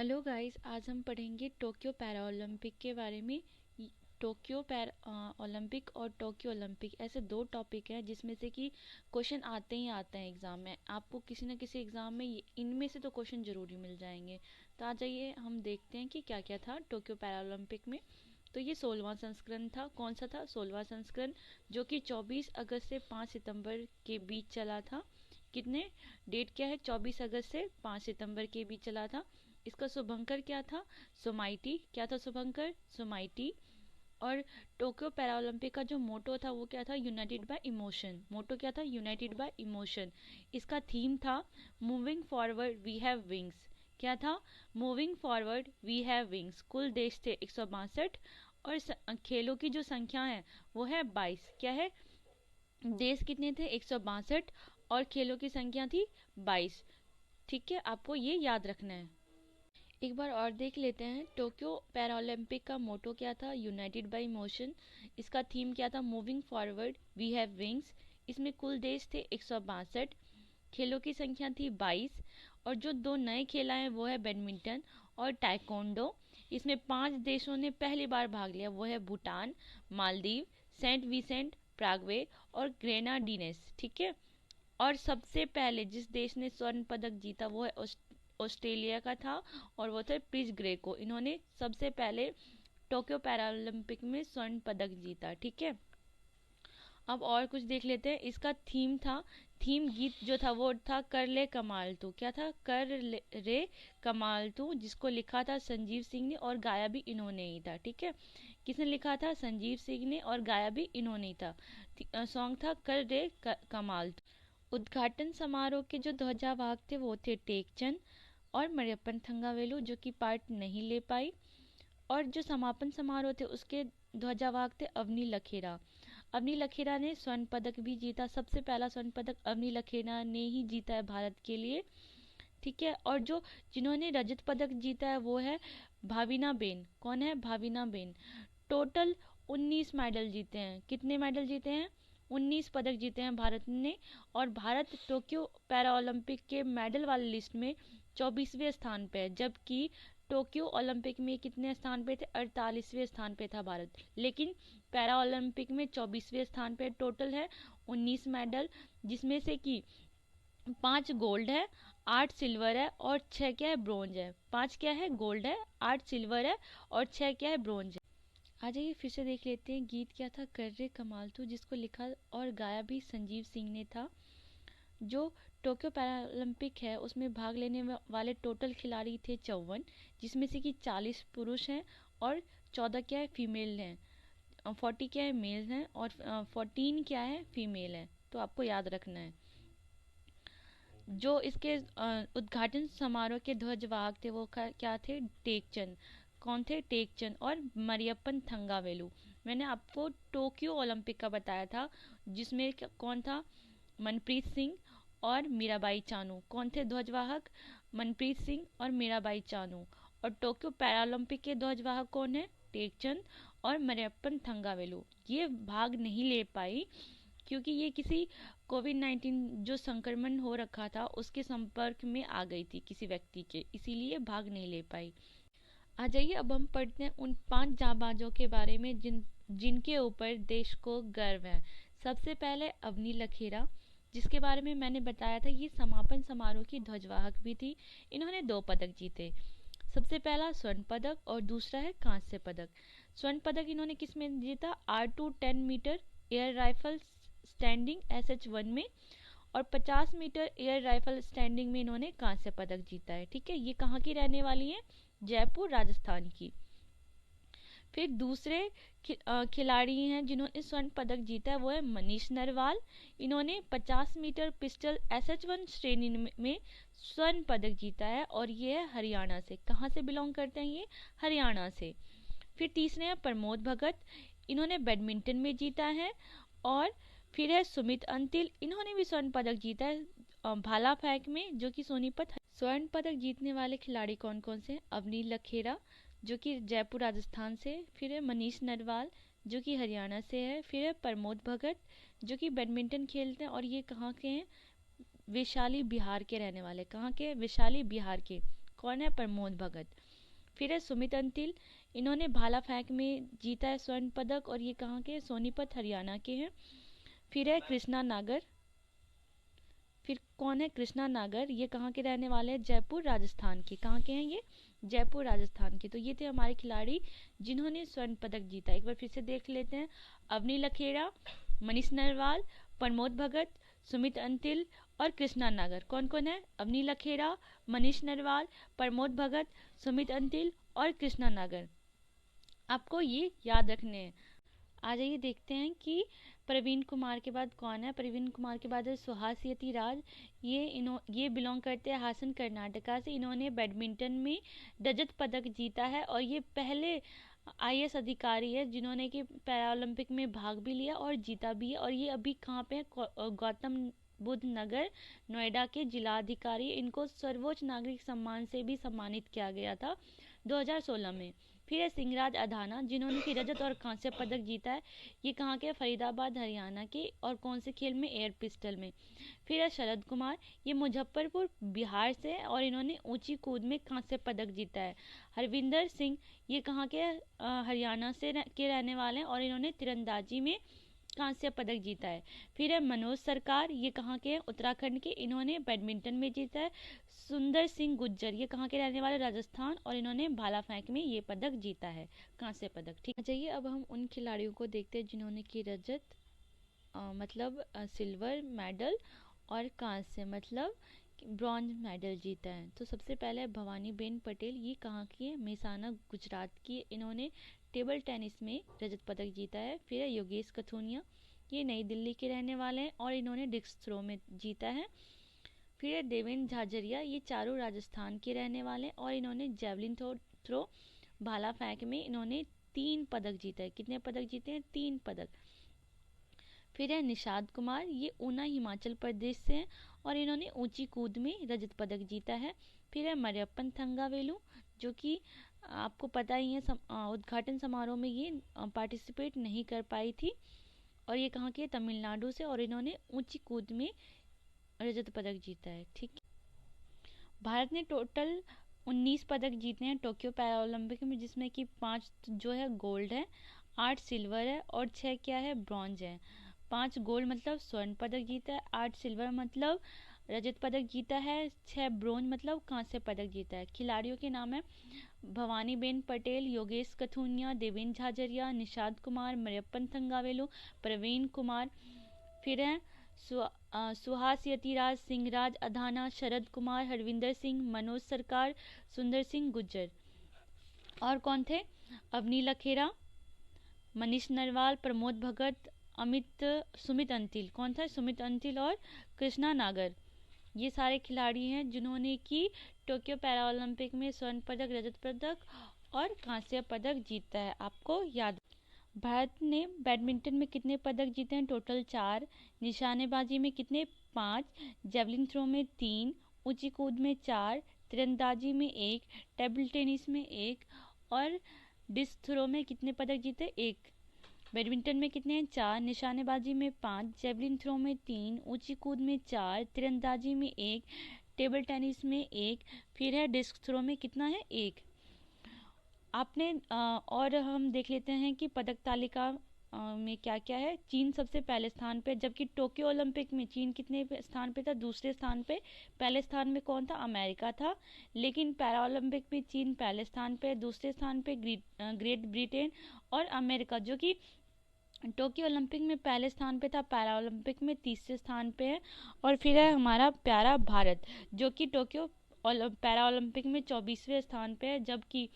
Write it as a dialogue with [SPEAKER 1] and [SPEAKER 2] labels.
[SPEAKER 1] Hello guys, आज हम पढ़ेंगे टोक्यो पैरा ओलंपिक के बारे में। टोक्यो पैरा ओलंपिक और टोक्यो ओलंपिक ऐसे दो टॉपिक हैं जिसमें से कि क्वेश्चन आते ही आते हैं एग्ज़ाम में। आपको किसी न किसी एग्ज़ाम में इनमें से तो क्वेश्चन ज़रूरी मिल जाएंगे। तो आ जाइए हम देखते हैं कि क्या क्या था टोक्यो पैरा ओलंपिक में। तो ये 16वां संस्करण था। कौन सा था? 16वां संस्करण, जो कि 24 अगस्त से 5 सितंबर के बीच चला था। कितने डेट क्या है? 24 अगस्त से 5 सितंबर के बीच चला था। इसका शुभंकर क्या था? सोमाइटी। क्या था शुभंकर? सोमाइटी। और टोक्यो पैरालंपिक का जो मोटो था वो क्या था? United by emotion. मोटो क्या था? United by emotion. इसका थीम था moving forward we have wings. क्या था? Moving forward we have wings. कुल देश थे 162 और खेलों की जो संख्या है वो है 22। क्या है? देश कितने थे? 162 और खेलों की संख्या थी 22। ठीक है, आपको ये याद रखना है। एक बार और देख लेते हैं टोक्यो पैरालंपिक का मोटो क्या था? United by emotion. इसका थीम क्या था? Moving forward we have wings. इसमें कुल देश थे 162, खेलों की संख्या थी 22 और जो दो नए खेल आए वो है बैडमिंटन और टाइकोंडो। इसमें 5 देशों ने पहली बार भाग लिया, वो है भूटान, मालदीव, सेंट विंसेंट प्रागवे और ग्रेनाडीनेस। ठीक है। और सबसे पहले जिस देश ने स्वर्ण पदक जीता वो है ऑस्ट्रेलिया का था और वो थे प्रिज ग्रेको। इन्होंने सबसे पहले टोक्यो पैरालंपिक में स्वर्ण पदक जीता। ठीक है। अब और कुछ देख लेते हैं। इसका थीम था, थीम गीत जो था वो था कर ले कमाल तू। क्या था? कर रे कमाल तू, जिसको लिखा था संजीव सिंह ने और गाया भी इन्होंने ही था। ठीक है। किसने लिखा था? संजीव सिंह ने और गाया भी इन्होंने ही था। सॉन्ग था कर रे कमाल तू। उद्घाटन समारोह के जो ध्वजावाहक थे वो थे टेकचंद और मरियप्पन थंगावेलु, जो कि पार्ट नहीं ले पाई। और जो समापन समारोह थे उसके ध्वजावाहक थे अवनी लखेरा। अवनी लखेरा ने स्वर्ण पदक भी जीता। सबसे पहला स्वर्ण पदक अवनी लखेरा ने ही जीता है भारत के लिए। ठीक है। और जो जिन्होंने रजत पदक जीता है वो है भाविना बेन। कौन है? भाविना बेन। टोटल 19 मेडल जीते हैं। कितने मेडल जीते हैं? 19 पदक जीते हैं भारत ने। और भारत टोक्यो पैरा ओलंपिक के मेडल वाली लिस्ट में 24वें स्थान पे है, जबकि टोक्यो ओलंपिक में कितने स्थान पे थे? 48वें स्थान पे था भारत। लेकिन पैरा ओलंपिक में 24वें स्थान पे। टोटल है 19 मेडल, जिसमें से कि 5 गोल्ड है, 8 सिल्वर है और 6 क्या है? ब्रोंज है। 5 क्या है? गोल्ड है, 8 सिल्वर है और 6 क्या है? ब्रोंज है। आ जाइए फिर से देख लेते हैं गीत क्या था? कर्रे कमाल तू, जिसको लिखा और गाया भी संजीव सिंह ने था। जो टोक्यो पैरालंपिक है उसमें भाग लेने वाले टोटल खिलाड़ी थे 54, जिसमें से कि 40 पुरुष हैं और 14 क्या है? फीमेल हैं। 40 क्या है? मेल हैं और 14 क्या है? फीमेल हैं। तो आपको याद रखना है। जो इसके उद्घाटन समारोह के ध्वजवाहक थे वो क्या थे? टेकचंद। कौन थे? टेकचंद और मरियप्पन थंगावेलु। मैंने आपको टोक्यो ओलंपिक का बताया था, जिसमें कौन था? मनप्रीत सिंह और मीराबाई चानू। कौन थे ध्वजवाहक? मनप्रीत सिंह और मीराबाई चानू। और टोक्यो पैरालंपिक के ध्वजवाहक कौन है? टेकचंद और मरियप्पन थंगावेलु। ये भाग नहीं ले पाई क्योंकि ये किसी कोविड-19 जो संक्रमण हो रखा था उसके संपर्क में आ गई थी किसी व्यक्ति के, इसीलिए भाग नहीं ले पाई। आ जाइए अब हम पढ़ते हैं उन 5 जांबाजों के बारे में जिनके ऊपर देश को गर्व है। सबसे पहले अवनी लखेरा, जिसके बारे में मैंने बताया था ये समापन समारोह की ध्वजवाहक भी थी। इन्होंने 2 पदक जीते। सबसे पहला स्वर्ण पदक और दूसरा है कांस्य पदक। स्वर्ण पदक इन्होंने किस में जीता? R210 metre air rifle standing SH1 में और 50 मीटर एयर राइफल स्टैंडिंग में इन्होंने कांस्य पदक जीता है। ठीक है। ये कहाँ की रहने वाली है? जयपुर राजस्थान की। फिर दूसरे खिलाड़ी हैं जिन्होंने स्वर्ण पदक जीता है वो है मनीष नरवाल। इन्होंने 50 मीटर पिस्टल SH1 श्रेणी में स्वर्ण पदक जीता है और ये है हरियाणा से। कहाँ से बिलोंग करते हैं ये? हरियाणा से। फिर तीसरे हैं प्रमोद भगत। इन्होंने बैडमिंटन में जीता है। और फिर है सुमित अंतिल। इन्होंने भी स्वर्ण पदक जीता है भाला फेंक में, जो कि सोनीपत। स्वर्ण पदक जीतने वाले खिलाड़ी कौन कौन से हैं? अवनी लखेरा, जो कि जयपुर राजस्थान से। फिर है मनीष नरवाल, जो कि हरियाणा से है। फिर है प्रमोद भगत, जो कि बैडमिंटन खेलते हैं और ये कहाँ के हैं? वैशाली बिहार के रहने वाले। कहाँ के? वैशाली बिहार के। कौन है? प्रमोद भगत। फिर है सुमित अंतिल, इन्होंने भाला फेंक में जीता है स्वर्ण पदक और ये कहाँ के? सोनीपत हरियाणा के हैं। फिर है कृष्णा नागर, फिर कौन है? कृष्णा नागर, ये कहाँ के रहने वाले हैं? जयपुर राजस्थान के। कहाँ के हैं ये? जयपुर राजस्थान के। तो ये थे हमारे खिलाड़ी जिन्होंने स्वर्ण पदक जीता। एक बार फिर से देख लेते हैं। अवनी लखेड़ा, मनीष नरवाल, प्रमोद भगत, सुमित अंतिल और कृष्णा नागर। कौन कौन है? अवनी लखेड़ा, मनीष नरवाल, प्रमोद भगत, सुमित अंतिल और कृष्णा नागर। आपको ये याद रखने हैं। आ जाइए देखते हैं कि प्रवीण कुमार के बाद कौन है। प्रवीण कुमार के बाद है सुहास यतिराज, ये बिलोंग करते हैं हासन कर्नाटका से। इन्होंने बैडमिंटन में रजत पदक जीता है और ये पहले आईएएस अधिकारी है जिन्होंने कि पैरा ओलंपिक में भाग भी लिया और जीता भी है। और ये अभी कहाँ पे है? गौतम बुद्ध नगर नोएडा के जिलाधिकारी। इनको सर्वोच्च नागरिक सम्मान से भी सम्मानित किया गया था 2016 में। फिर है सिंहराज अधाना, जिन्होंने कि रजत और कांस्य पदक जीता है। ये कहाँ के? फरीदाबाद हरियाणा के। और कौन से खेल में? एयर पिस्टल में। फिर है शरद कुमार, ये मुजफ्फरपुर बिहार से है और इन्होंने ऊंची कूद में कांस्य पदक जीता है। हरविंदर सिंह, ये कहाँ के? हरियाणा से के रहने वाले हैं और इन्होंने तीरंदाजी में कांस्य पदक जीता है। फिर है मनोज सरकार, ये कहाँ के हैं? उत्तराखंड के। इन्होंने बैडमिंटन में जीता है। सुंदर सिंह गुज्जर, ये कहाँ के रहने वाले? राजस्थान और इन्होंने भाला फेंक में ये पदक जीता है, कांस्य पदक। ठीक है, अब हम उन खिलाड़ियों को देखते हैं जिन्होंने की रजत मतलब सिल्वर मेडल और कांस्य मतलब ब्रॉन्ज मेडल जीता है। तो सबसे पहले भवानी बेन पटेल, ये कहाँ की है? मेहसाना गुजरात की। इन्होंने टेबल टेनिस में रजत पदक जीता है। फिर है योगेश कथुनिया, ये नई दिल्ली के रहने वाले हैं और इन्होंने डिस्क थ्रो में जीता है। फिर है देवेंद्र झाझरिया, ये चारों राजस्थान के रहने वाले हैं और इन्होंने जेवलिन थ्रो भाला फेंक में इन्होंने 3 पदक जीता है। कितने पदक जीते हैं? 3 पदक। फिर है निषाद कुमार, ये ऊना हिमाचल प्रदेश से हैं और इन्होंने ऊंची कूद में रजत पदक जीता है। फिर है मरियप्पन थंगावेलु, जो कि आपको पता ही है उद्घाटन समारोह में ये पार्टिसिपेट नहीं कर पाई थी और ये कहाँ की है? तमिलनाडु से और इन्होंने ऊंची कूद में रजत पदक जीता है। ठीक है, भारत ने टोटल 19 पदक जीते हैं टोक्यो पैरा ओलंपिक में, जिसमें कि 5 जो है गोल्ड है, 8 सिल्वर है और 6 क्या है? ब्रॉन्ज है। 5 गोल्ड मतलब स्वर्ण पदक जीता है, 8 सिल्वर मतलब रजत पदक जीता है, 6 ब्रोंज मतलब कांस्य पदक जीता है। खिलाड़ियों के नाम है भवानी बेन पटेल, योगेश कथुनिया, देवेंद्र झाझरिया, निषाद कुमार, मरियप्पन थंगावेलु, प्रवीण कुमार। फिर है सुहास यतिराज, सिंहराज अधाना, शरद कुमार, हरविंदर सिंह, मनोज सरकार, सुंदर सिंह गुज्जर। और कौन थे? अवनी लखेड़ा, मनीष नरवाल, प्रमोद भगत, सुमित अंतिल। कौन था? सुमित अंतिल और कृष्णा नागर। ये सारे खिलाड़ी हैं जिन्होंने कि टोक्यो पैरा ओलंपिक में स्वर्ण पदक, रजत पदक और कांस्य पदक जीता है। आपको याद। भारत ने बैडमिंटन में कितने पदक जीते हैं? टोटल 4। निशानेबाजी में कितने? 5। जेवलिन थ्रो में 3, ऊंची कूद में 4, तीरंदाजी में 1, टेबल टेनिस में 1 और डिस्क थ्रो में कितने पदक जीते? 1। बैडमिंटन में कितने हैं? 4, निशानेबाजी में 5, जेवलिन थ्रो में 3, ऊंची कूद में 4, तीरंदाजी में 1, टेबल टेनिस में 1, फिर है डिस्क थ्रो में कितना है? 1। आपने और हम देख लेते हैं कि पदक तालिका में क्या क्या है। चीन सबसे पहले स्थान पे, जबकि टोक्यो ओलंपिक में चीन कितने स्थान पे था? दूसरे स्थान पे। पहले स्थान में कौन था? अमेरिका था। लेकिन पैरा ओलंपिक में चीन पहले स्थान पे, दूसरे स्थान पे ग्रेट ब्रिटेन और अमेरिका, जो कि टोक्यो ओलंपिक में पहले स्थान पे था, पैरा ओलंपिक में तीसरे स्थान पे है। और फिर है हमारा प्यारा भारत, जो कि टोक्यो पैरा ओलंपिक में 24वें स्थान पे है, जबकि